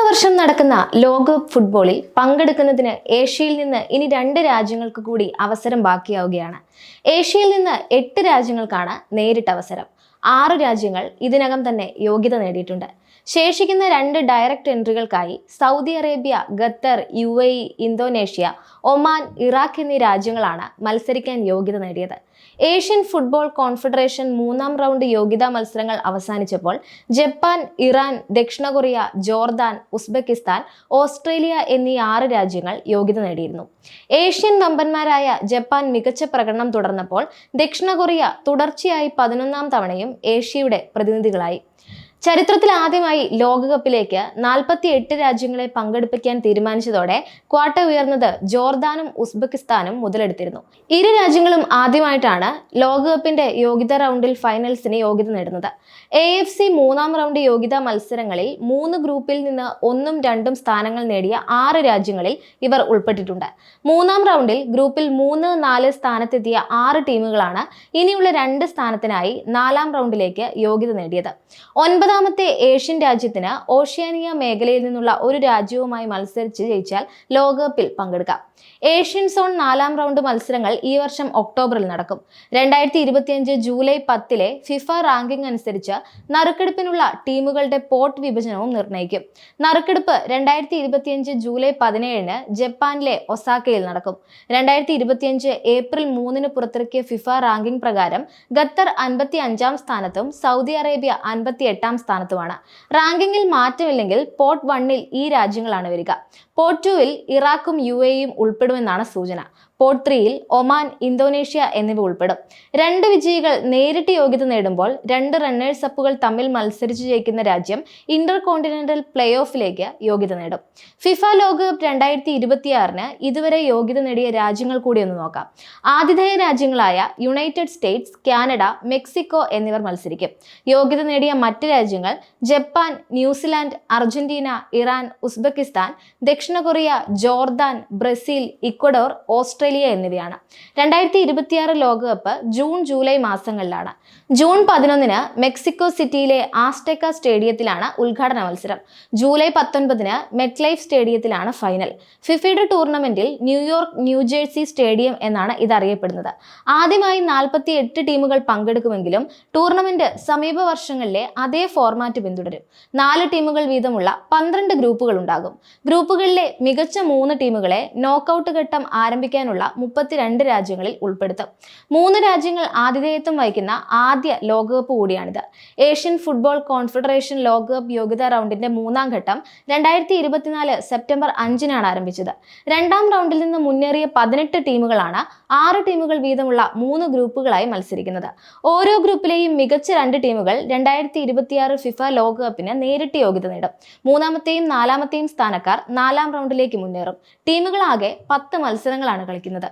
വർഷം നടക്കുന്ന ലോകകപ്പ് ഫുട്ബോളിൽ പങ്കെടുക്കുന്നതിന് ഏഷ്യയിൽ നിന്ന് ഇനി 2 രാജ്യങ്ങൾക്ക് കൂടി അവസരം ബാക്കിയാവുകയാണ്. ഏഷ്യയിൽ നിന്ന് 8 രാജ്യങ്ങൾക്കാണ് നേരിട്ട് അവസരം. 6 രാജ്യങ്ങൾ ഇതിനകം തന്നെ യോഗ്യത നേടിയിട്ടുണ്ട്. ശേഷിക്കുന്ന 2 ഡയറക്റ്റ് എൻട്രികൾക്കായി Saudi Arabia, Qatar, UAE, Indonesia, Oman, Iraq എന്നീ രാജ്യങ്ങളാണ് മത്സരിക്കാൻ യോഗ്യത നേടിയത്. ഏഷ്യൻ ഫുട്ബോൾ കോൺഫെഡറേഷൻ 3ാം റൗണ്ട് യോഗ്യതാ മത്സരങ്ങൾ അവസാനിച്ചപ്പോൾ ജപ്പാൻ, ഇറാൻ, ദക്ഷിണ കൊറിയ, ജോർദാൻ, ഉസ്ബെക്കിസ്ഥാൻ, ഓസ്ട്രേലിയ എന്നീ 6 രാജ്യങ്ങൾ യോഗ്യത നേടിയിരുന്നു. ഏഷ്യൻ വമ്പന്മാരായ ജപ്പാൻ മികച്ച പ്രകടനം തുടർന്നപ്പോൾ ദക്ഷിണ കൊറിയ തുടർച്ചയായി 11ാം തവണയും ഏഷ്യയുടെ പ്രതിനിധികളായി. ചരിത്രത്തിൽ ആദ്യമായി ലോകകപ്പിലേക്ക് 48 രാജ്യങ്ങളെ പങ്കെടുപ്പിക്കാൻ തീരുമാനിച്ചതോടെ ക്വാട്ട ഉയർന്നത് ജോർദാനും ഉസ്ബെക്കിസ്ഥാനും മുതലെടുത്തിരുന്നു. ഇരു രാജ്യങ്ങളും ആദ്യമായിട്ടാണ് ലോകകപ്പിന്റെ യോഗ്യതാ റൗണ്ടിൽ ഫൈനൽസിന് യോഗ്യത നേടുന്നത്. AFC 3ാം റൗണ്ട് യോഗ്യതാ മത്സരങ്ങളിൽ 3 ഗ്രൂപ്പിൽ നിന്ന് 1ഉം 2ഉം സ്ഥാനങ്ങൾ നേടിയ 6 രാജ്യങ്ങളിൽ ഇവർ ഉൾപ്പെട്ടിട്ടുണ്ട്. 3ാം റൗണ്ടിൽ ഗ്രൂപ്പിൽ 3, 4 സ്ഥാനത്തെത്തിയ 6 ടീമുകളാണ് ഇനിയുള്ള 2 സ്ഥാനത്തിനായി 4ാം റൗണ്ടിലേക്ക് യോഗ്യത നേടിയത്. 9ാമത്തെ ഏഷ്യൻ രാജ്യത്തിന് ഓഷ്യാനിയ മേഖലയിൽ നിന്നുള്ള ഒരു രാജ്യവുമായി മത്സരിച്ച് ജയിച്ചാൽ ലോകകപ്പിൽ പങ്കെടുക്കാം. ഏഷ്യൻ സോൺ 4ാം റൗണ്ട് മത്സരങ്ങൾ ഈ വർഷം ഒക്ടോബറിൽ നടക്കും. 2025 ജൂലൈ 10 ഫിഫ റാങ്കിംഗ് അനുസരിച്ച് നറുക്കെടുപ്പിനുള്ള ടീമുകളുടെ പോട്ട് വിഭജനവും നിർണ്ണയിക്കും. നറുക്കെടുപ്പ് 2025 ജൂലൈ 17 ജപ്പാനിലെ ഒസാക്കയിൽ നടക്കും. 2025 ഏപ്രിൽ 3 പുറത്തിറക്കിയ ഫിഫ റാങ്കിംഗ് പ്രകാരം ഖത്തർ 55ാം സ്ഥാനത്തും സൗദി അറേബ്യ 58ാം സ്ഥാനത്തുമാണ്. റാങ്കിങ്ങിൽ മാറ്റമില്ലെങ്കിൽ പോട്ട് 1ൽ ഈ രാജ്യങ്ങളാണ് വരിക. പോട്ട് 2ൽ ഇറാഖും UAEയും ഉൾപ്പെടുമെന്നാണ് സൂചന. പോട്ട് 3ൽ ഒമാൻ, ഇന്തോനേഷ്യ എന്നിവ ഉൾപ്പെടും. 2 വിജയികൾ നേരിട്ട് യോഗ്യത നേടുമ്പോൾ 2 റണ്ണേഴ്സ് അപ്പുകൾ തമ്മിൽ മത്സരിച്ച് ജയിക്കുന്ന രാജ്യം ഇന്റർ കോണ്ടിനെന്റൽ പ്ലേ ഓഫിലേക്ക് യോഗ്യത നേടും. ഫിഫ ലോകകപ്പ് 2026 ഇതുവരെ യോഗ്യത നേടിയ രാജ്യങ്ങൾ കൂടി ഒന്ന് നോക്കാം. ആതിഥേയ രാജ്യങ്ങളായ യുണൈറ്റഡ് സ്റ്റേറ്റ്സ്, കാനഡ, മെക്സിക്കോ എന്നിവർ മത്സരിക്കും. യോഗ്യത നേടിയ മറ്റ് രാജ്യങ്ങൾ Japan, New Zealand, Argentina, Iran, Uzbekistan, ദക്ഷിണ Korea, Jordan, Brazil, Ecuador, Australia എന്നിവയാണ്. 2026 ലോകകപ്പ് ജൂൺ, ജൂലൈ മാസങ്ങളിലാണ്. ജൂൺ 11 മെക്സിക്കോ സിറ്റിയിലെ ആസ്റ്റെക്ക സ്റ്റേഡിയത്തിലാണ് ഉദ്ഘാടന മത്സരം. ജൂലൈ 19 മെറ്റ്ലൈഫ് സ്റ്റേഡിയത്തിലാണ് ഫൈനൽ. ഫിഫയുടെ ടൂർണമെന്റിൽ ന്യൂയോർക്ക് ന്യൂജേഴ്സി സ്റ്റേഡിയം എന്നാണ് ഇതറിയപ്പെടുന്നത്. ആദ്യമായി 48 ടീമുകൾ പങ്കെടുക്കുമെങ്കിലും ടൂർണമെന്റ് സമീപ വർഷങ്ങളിലെ അതേ ഫോർമാറ്റ് പിന്തുടരും. 4 ടീമുകൾ വീതമുള്ള 12 ഗ്രൂപ്പുകൾ ഉണ്ടാകും. ഗ്രൂപ്പുകളിലെ മികച്ച 3 ടീമുകളെ നോക്കൌട്ട് ഘട്ടം ആരംഭിക്കാനുള്ള 32 രാജ്യങ്ങളിൽ ഉൾപ്പെടുത്തും. 3 രാജ്യങ്ങൾ ആതിഥേയത്വം വഹിക്കുന്ന ആദ്യ ലോകകപ്പ് കൂടിയാണിത്. ഏഷ്യൻ ഫുട്ബോൾ കോൺഫെഡറേഷൻ ലോകകപ്പ് യോഗ്യതാ റൗണ്ടിന്റെ 3ാം ഘട്ടം 2024 സെപ്റ്റംബർ 5 ആരംഭിച്ചത്. 2ാം റൗണ്ടിൽ നിന്ന് മുന്നേറിയ 18 ടീമുകളാണ് 6 ടീമുകൾ വീതമുള്ള 3 ഗ്രൂപ്പുകളായി മത്സരിക്കുന്നത്. ഓരോ ഗ്രൂപ്പിലെയും മികച്ച 2 ടീമുകൾ 2026 ഫിഫ ലോകകപ്പിന് നേരിട്ട് യോഗ്യത നേടും. 3ാമത്തെയും 4ാമത്തെയും സ്ഥാനക്കാർ 4ാം റൗണ്ടിലേക്ക് മുന്നേറും. ടീമുകളാകെ 10 മത്സരങ്ങളാണ് കളിക്കുന്നത്.